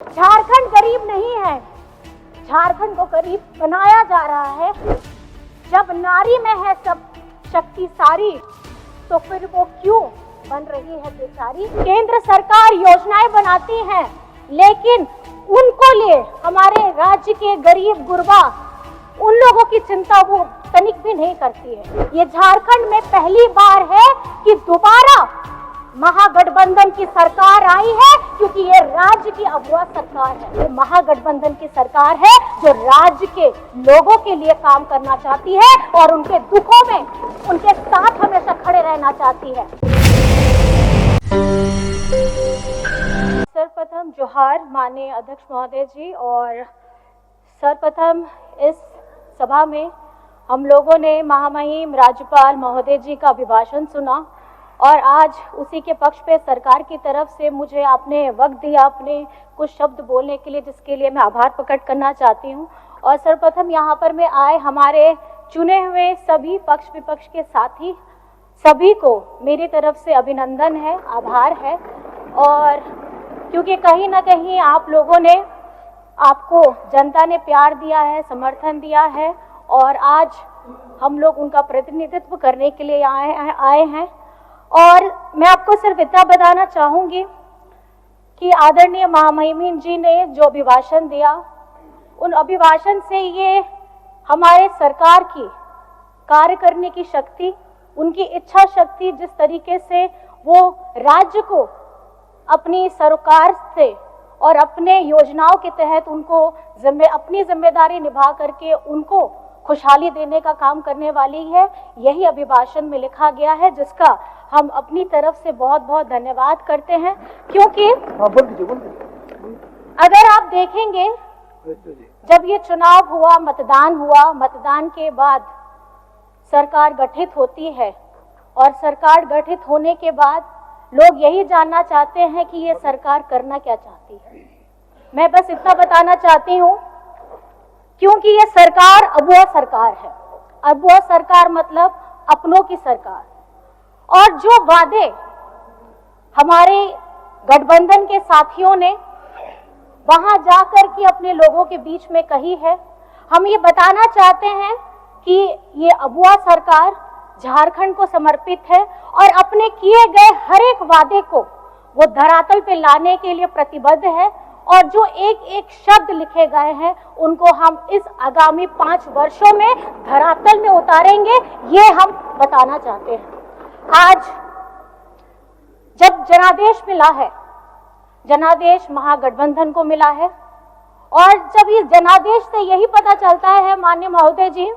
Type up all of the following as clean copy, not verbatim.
झारखंड गरीब नहीं है, झारखंड को गरीब बनाया जा रहा है। जब नारी में है सब शक्ति सारी, तो फिर वो क्यों बन रही है बेचारी। केंद्र सरकार योजनाएं बनाती है, लेकिन उनको लिए हमारे राज्य के गरीब गुरबा उन लोगों की चिंता वो तनिक भी नहीं करती है। ये झारखंड में पहली बार है कि दोबारा महागठबंधन की सरकार आई है, क्योंकि ये राज्य की अगुवा सरकार है। ये महागठबंधन की सरकार है जो राज्य के लोगों के लिए काम करना चाहती है और उनके दुखों में उनके साथ हमेशा खड़े रहना चाहती है। सर्वप्रथम जोहार माननीय अध्यक्ष महोदय जी। और सर्वप्रथम इस सभा में हम लोगों ने महामहिम राज्यपाल महोदय जी का अभिभाषण सुना और आज उसी के पक्ष पे सरकार की तरफ से मुझे आपने वक्त दिया अपने कुछ शब्द बोलने के लिए, जिसके लिए मैं आभार प्रकट करना चाहती हूँ। और सर्वप्रथम यहाँ पर मैं आए हमारे चुने हुए सभी पक्ष विपक्ष के साथी सभी को मेरी तरफ से अभिनंदन है, आभार है। और क्योंकि कहीं ना कहीं आप लोगों ने, आपको जनता ने प्यार दिया है, समर्थन दिया है और आज हम लोग उनका प्रतिनिधित्व करने के लिए आए हैं। और मैं आपको सिर्फ इतना बताना चाहूँगी कि आदरणीय महामहिम जी ने जो अभिभाषण दिया, उन अभिभाषण से ये हमारे सरकार की कार्य करने की शक्ति, उनकी इच्छा शक्ति, जिस तरीके से वो राज्य को अपनी सरकार से और अपने योजनाओं के तहत उनको अपनी जिम्मेदारी निभा करके उनको खुशहाली देने का काम करने वाली है, यही अभिभाषण में लिखा गया है, जिसका हम अपनी तरफ से बहुत बहुत धन्यवाद करते हैं। क्योंकि अगर आप देखेंगे जब ये चुनाव हुआ, मतदान के बाद सरकार गठित होती है और सरकार गठित होने के बाद लोग यही जानना चाहते हैं कि ये सरकार करना क्या चाहती है। मैं बस इतना बताना चाहती हूँ, क्योंकि ये सरकार अगुवा सरकार है। अगुवा सरकार मतलब अपनों की सरकार। और जो वादे हमारे गठबंधन के साथियों ने वहां जाकर के अपने लोगों के बीच में कही है, हम ये बताना चाहते हैं कि ये अगुवा सरकार झारखंड को समर्पित है और अपने किए गए हर एक वादे को वो धरातल पे लाने के लिए प्रतिबद्ध है। और जो एक एक शब्द लिखे गए हैं उनको हम इस आगामी 5 वर्षों में धरातल में उतारेंगे, ये हम बताना चाहते हैं। आज जब जनादेश मिला है, जनादेश महागठबंधन को मिला है, और जब इस जनादेश से यही पता चलता है माननीय महोदय जी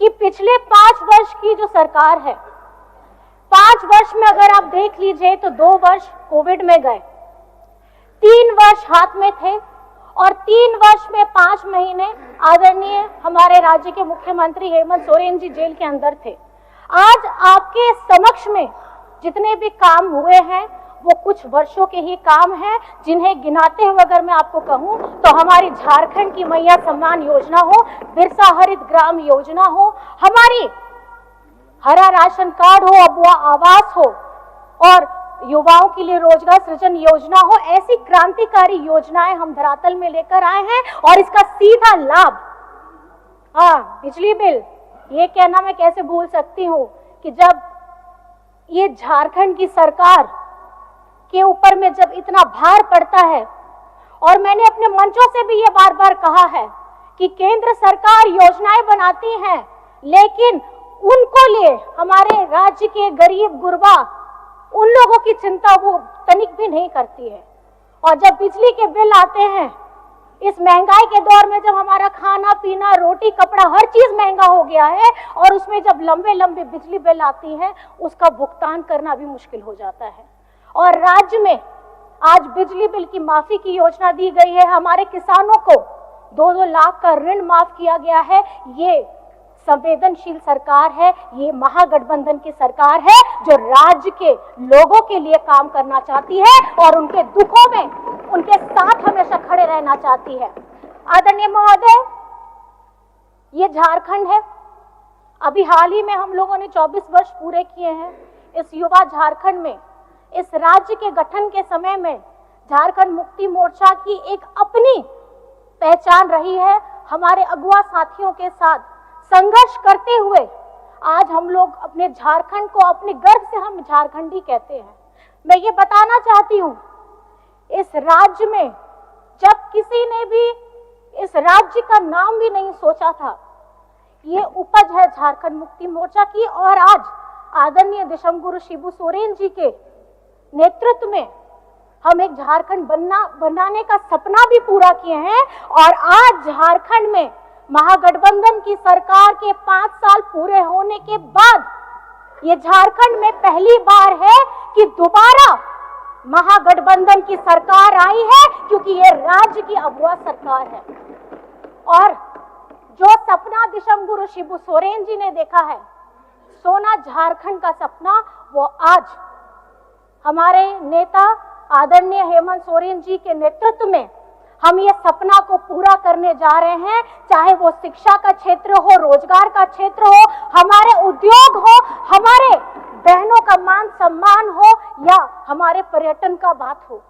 कि पिछले 5 वर्ष की जो सरकार है, 5 वर्ष में अगर आप देख लीजिए तो 2 वर्ष कोविड में गए, 3 वर्ष हाथ में थे और 3 वर्ष में 5 महीने आदरणीय हमारे राज्य के मुख्यमंत्री हेमंत सोरेन जी जेल के अंदर थे। आज आपके समक्ष में जितने भी काम हुए हैं वो कुछ वर्षों के ही काम हैं, जिन्हें गिनाते हुए अगर मैं आपको कहूं तो हमारी झारखंड की मैया सम्मान योजना हो, बिरसा हरित ग्राम योजना हो, हमारी हरा राशन कार्ड हो, अबुआ आवास हो और युवाओं के लिए रोजगार सृजन योजना हो, ऐसी क्रांतिकारी योजनाएं हम धरातल में लेकर आए हैं। और इसका सीधा लाभ, बिजली बिल, ये कहना मैं कैसे भूल सकती हूँ कि जब ये झारखंड की सरकार के ऊपर में जब इतना भार पड़ता है, और मैंने अपने मंचों से भी ये बार बार कहा है कि केंद्र सरकार योजनाएं बनाती है, लेकिन उनको लिए हमारे राज्य के गरीब गुरबा उन लोगों की चिंता वो तनिक भी नहीं करती है। और जब बिजली के बिल आते हैं, इस महंगाई के दौर में जब हमारा खाना पीना, रोटी कपड़ा हर चीज महंगा हो गया है, और उसमें जब लंबे लंबे बिजली बिल आती है, उसका भुगतान करना भी मुश्किल हो जाता है। और राज्य में आज बिजली बिल की माफी की योजना दी गई है, हमारे किसानों को 2-2 लाख का ऋण माफ किया गया है। ये संवेदनशील सरकार है, ये महागठबंधन की सरकार है जो राज्य के लोगों के लिए काम करना चाहती है और उनके दुखों में उनके साथ हमेशा खड़े रहना चाहती है। आदरणीय महोदय, ये झारखंड है। अभी हाल ही में हम लोगों ने 24 वर्ष पूरे किए हैं। इस युवा झारखंड में, इस राज्य के गठन के समय में झारखंड मुक्ति मोर्चा की एक अपनी पहचान रही है। हमारे अगुआ साथियों के साथ संघर्ष करते हुए आज हम लोग अपने झारखंड को अपने गर्व से हम झारखंडी कहते हैं। मैं ये बताना चाहती हूँ, इस राज्य में जब किसी ने भी इस राज्य का नाम भी नहीं सोचा था, ये उपज है झारखंड मुक्ति मोर्चा की। और आज आदरणीय दिशमगुरु शिबू सोरेन जी के नेतृत्व में हम एक झारखंड बनाने का सपना भी पूरा किए हैं। और आज झारखंड में महागठबंधन की सरकार के 5 साल पूरे होने के बाद ये झारखंड में पहली बार है कि दोबारा महागठबंधन की सरकार आई है, क्योंकि ये राज्य की अगुवा सरकार है। और जो सपना दिशमगुरु शिबू सोरेन जी ने देखा है, सोना झारखंड का सपना, वो आज हमारे नेता आदरणीय हेमंत सोरेन जी के नेतृत्व में हम ये सपना को पूरा करने जा रहे हैं। चाहे वो शिक्षा का क्षेत्र हो, रोजगार का क्षेत्र हो, हमारे उद्योग हो, हमारे बहनों का मान सम्मान हो, या हमारे पर्यटन का बात हो।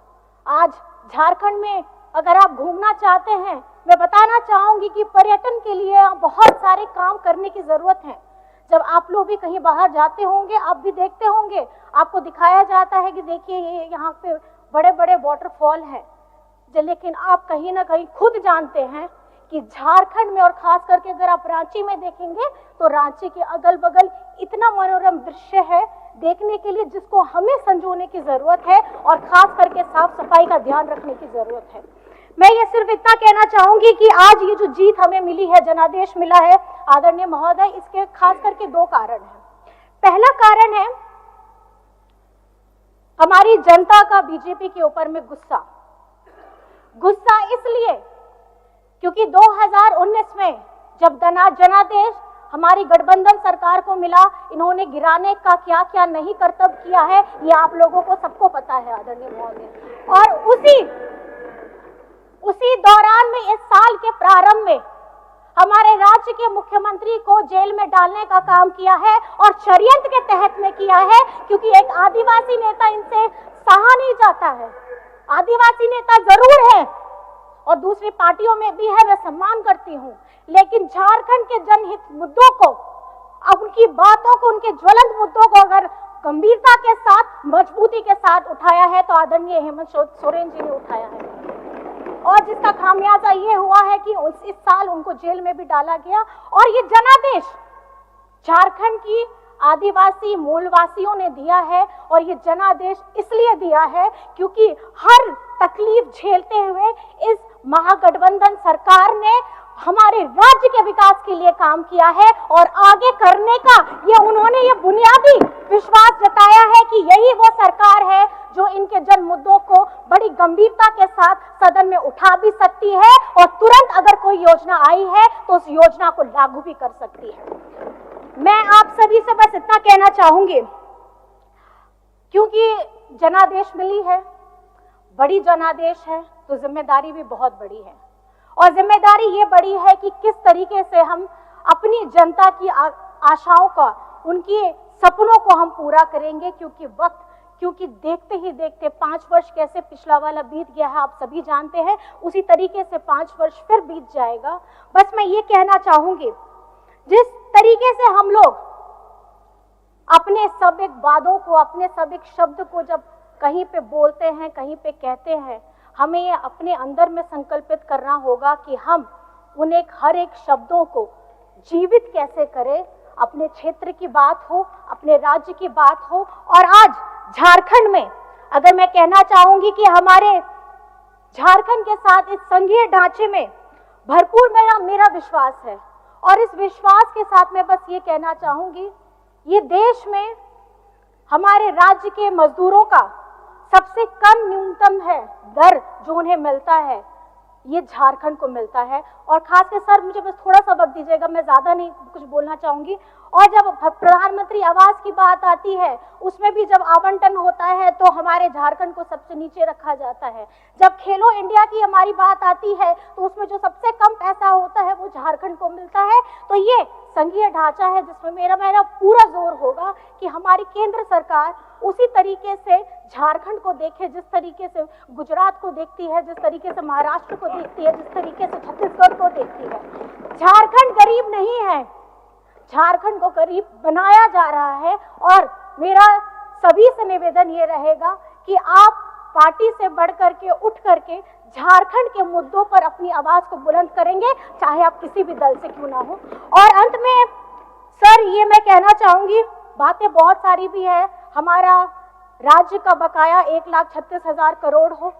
आज झारखंड में अगर आप घूमना चाहते हैं, मैं बताना चाहूंगी कि पर्यटन के लिए बहुत सारे काम करने की जरूरत है। जब आप लोग भी कहीं बाहर जाते होंगे, आप भी देखते होंगे, आपको दिखाया जाता है कि देखिए ये यहाँ पे बड़े बड़े वाटरफॉल हैं, लेकिन आप कहीं ना कहीं खुद जानते हैं कि झारखंड में और खास करके अगर आप रांची में देखेंगे तो रांची के अगल बगल इतना मनोरम दृश्य है देखने के लिए, जिसको हमें संजोने की जरूरत है और खास करके साफ सफाई का ध्यान रखने की जरूरत है। मैं ये सिर्फ इतना कहना चाहूंगी कि आज ये जो जीत हमें मिली है, जनादेश मिला है आदरणीय महोदय, इसके खास करके 2 कारण हैं। पहला कारण है हमारी जनता का बीजेपी के ऊपर में गुस्सा इसलिए क्योंकि 2019 में जब जनादेश हमारी गठबंधन सरकार को मिला, इन्होंने गिराने का क्या क्या नहीं करतब किया है, ये आप लोगों को सबको पता है आदरणीय महोदय। और उसी दौरान में इस साल के प्रारंभ में हमारे राज्य के मुख्यमंत्री को जेल में डालने का काम किया है और षड्यंत्र के तहत में किया है, क्योंकि एक आदिवासी नेता इनसे सहा नहीं जाता है। आदिवासी नेता जरूर है और दूसरी पार्टियों में भी है, मैं सम्मान करती हूँ, लेकिन झारखंड के जनहित मुद्दों को, अब उनकी बातों को, उनके ज्वलंत मुद्दों को अगर गंभीरता के साथ, मजबूती के साथ उठाया है तो आदरणीय हेमंत सोरेन जी ने उठाया है। और जिसका खामियाजा ये हुआ है कि इस साल उनको जेल में भी डाला गया। और ये जनादेश झारखंड की आदिवासी मूलवासियों ने दिया है, और ये जनादेश इसलिए दिया है क्योंकि हर तकलीफ झेलते हुए इस महागठबंधन सरकार ने हमारे राज्य के विकास के लिए काम किया है और आगे करने का उन्होंने ये बुनियादी विश्वास जताया है कि यही वो सरकार है जो इनके जन मुद्दों को बड़ी गंभीरता के साथ सदन में उठा भी सकती है और तुरंत अगर कोई योजना आई है तो उस योजना को लागू भी कर सकती है। मैं आप सभी से बस इतना कहना चाहूंगी, क्योंकि जनादेश मिली है, बड़ी जनादेश है, तो जिम्मेदारी भी बहुत बड़ी है। और जिम्मेदारी ये बड़ी है कि किस तरीके से हम अपनी जनता की आशाओं का, उनके सपनों को हम पूरा करेंगे, क्योंकि देखते ही देखते 5 वर्ष कैसे पिछला वाला बीत गया है आप सभी जानते हैं, उसी तरीके से 5 वर्ष फिर बीत जाएगा। बस मैं ये कहना चाहूंगी, जिस तरीके से हम लोग अपने सब एक वादों को, अपने सब एक शब्द को जब कहीं पे बोलते हैं, कहीं पे कहते हैं, हमें ये अपने अंदर में संकल्पित करना होगा कि हम उन हर एक शब्दों को जीवित कैसे करें। अपने क्षेत्र की बात हो, अपने राज्य की बात हो। और आज झारखंड में अगर मैं कहना चाहूंगी कि हमारे झारखंड के साथ इस संघीय ढांचे में भरपूर मेरा विश्वास है। और इस विश्वास के साथ मैं बस ये कहना चाहूंगी, ये देश में हमारे राज्य के मजदूरों का सबसे कम न्यूनतम है दर जो उन्हें मिलता है, ये झारखंड को मिलता है। और खासकर सर मुझे बस थोड़ा सा वक्त दीजिएगा, मैं ज्यादा नहीं कुछ बोलना चाहूंगी। और जब प्रधानमंत्री आवास की बात आती है, उसमें भी जब आवंटन होता है तो हमारे झारखंड को सबसे नीचे रखा जाता है। जब खेलो इंडिया की हमारी बात आती है तो उसमें जो सबसे कम पैसा होता है वो झारखंड को मिलता है। तो ये संघीय ढांचा है जिसमें मेरा पूरा जोर होगा कि हमारी केंद्र सरकार उसी तरीके से झारखंड को देखे जिस तरीके से गुजरात को देखती है, जिस तरीके से महाराष्ट्र को देखती है, जिस तरीके से छत्तीसगढ़ को देखती है। झारखंड गरीब नहीं है, झारखंड को गरीब बनाया जा रहा है। और मेरा सभी से निवेदन ये रहेगा कि आप पार्टी से बढ़ करके उठ करके झारखंड के मुद्दों पर अपनी आवाज को बुलंद करेंगे, चाहे आप किसी भी दल से क्यों ना हो। और अंत में सर ये मैं कहना चाहूंगी, बातें बहुत सारी भी है, हमारा राज्य का बकाया 1,36,000 करोड़ हो,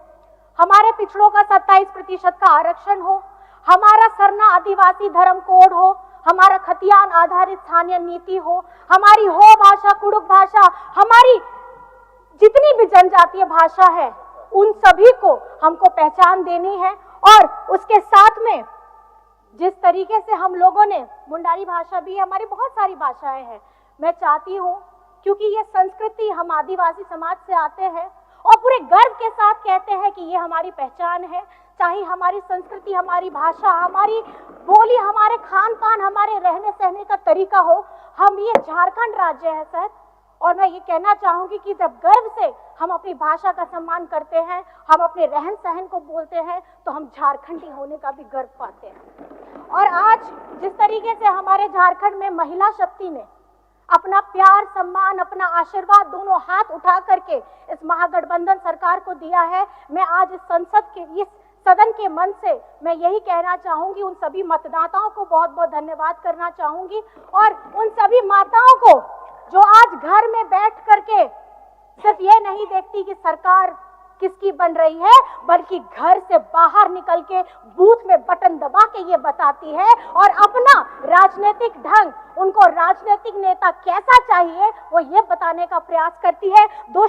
हमारे पिछड़ों का 27% का आरक्षण हो, हमारा सरना आदिवासी धर्म कोड हो, हमारा खतियान आधारित स्थानीय नीति हो, हमारी हो भाषा कुड़ुक भाषा, हमारी जितनी भी जनजातीय भाषा है उन सभी को हमको पहचान देनी है। और उसके साथ में जिस तरीके से हम लोगों ने मुंडारी भाषा भी, हमारी बहुत सारी भाषाएं हैं, मैं चाहती हूँ क्योंकि ये संस्कृति हम आदिवासी समाज से आते हैं और पूरे गर्व के साथ कहते हैं कि ये हमारी पहचान है, चाहे हमारी संस्कृति, हमारी भाषा, हमारी बोली, हमारे खान पान, हमारे रहने सहने का तरीका हो, हम ये झारखंड राज्य है सर। और मैं ये कहना चाहूंगी कि जब गर्व से हम अपनी भाषा का सम्मान करते हैं, हम अपने रहन सहन को बोलते हैं, तो हम झारखंडी होने का भी गर्व पाते हैं। और आज जिस तरीके से हमारे झारखंड में महिला शक्ति ने अपना प्यार, सम्मान, अपना आशीर्वाद दोनों हाथ उठा करके इस महागठबंधन सरकार को दिया है, मैं आज इस सदन के मन से मैं यही कहना चाहूंगी, उन सभी मतदाताओं को बहुत बहुत धन्यवाद करना चाहूंगी। और उन सभी माताओं को जो आज घर में बैठ करके सिर्फ ये नहीं देखती कि सरकार किसकी बन रही है, बल्कि घर से बाहर निकल के बूथ में बटन दबा के ये बताती है और अपना राजनीतिक ढंग, उनको राजनीतिक नेता कैसा चाहिए, वो ये बताने का प्रयास करती है। दो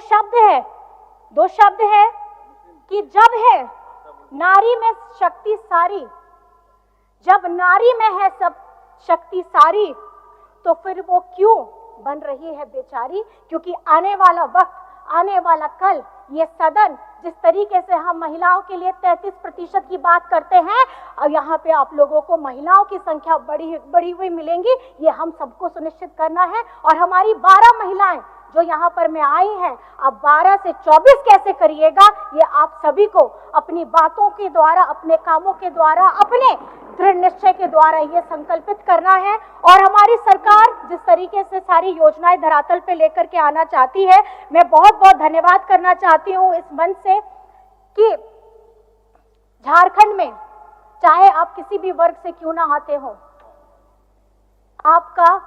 शब्द है कि जब है नारी में शक्ति सारी, जब नारी में है सब शक्ति सारी, तो फिर वो क्यों बन रही है बेचारी। क्योंकि आने वाला वक्त, आने वाला कल, ये सदन जिस तरीके से हम महिलाओं के लिए 33% की बात करते हैं, और यहाँ पे आप लोगों को महिलाओं की संख्या बढ़ी हुई मिलेंगी, ये हम सबको सुनिश्चित करना है। और हमारी 12 महिलाएं जो यहाँ पर में आई हैं, अब 12 से 24 कैसे करिएगा, ये आप सभी को अपनी बातों के द्वारा, अपने कामों के द्वारा, अपने दृढ़ निश्चय के द्वारा ये संकल्पित करना है। और हमारी सरकार जिस तरीके से सारी योजनाएं धरातल पे लेकर के आना चाहती है, मैं बहुत बहुत धन्यवाद करना चाहती हूँ इस मंच से कि झारखंड में चाहे आप किसी भी वर्ग से क्यों ना आते हो, आपका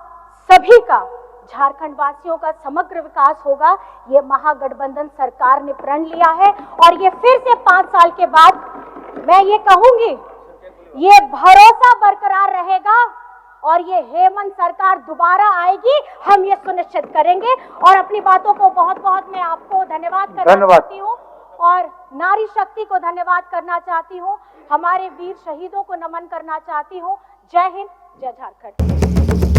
सभी का, झारखंड वासियों का समग्र विकास होगा, ये महागठबंधन सरकार ने प्रण लिया है। और ये फिर से 5 साल के बाद मैं ये कहूंगी, ये भरोसा बरकरार रहेगा और ये हेमंत सरकार दोबारा आएगी, हम ये सुनिश्चित करेंगे। और अपनी बातों को बहुत बहुत मैं आपको धन्यवाद करना चाहती हूँ और नारी शक्ति को धन्यवाद करना चाहती हूँ, हमारे वीर शहीदों को नमन करना चाहती हूँ। जय हिंद, जय झारखंड।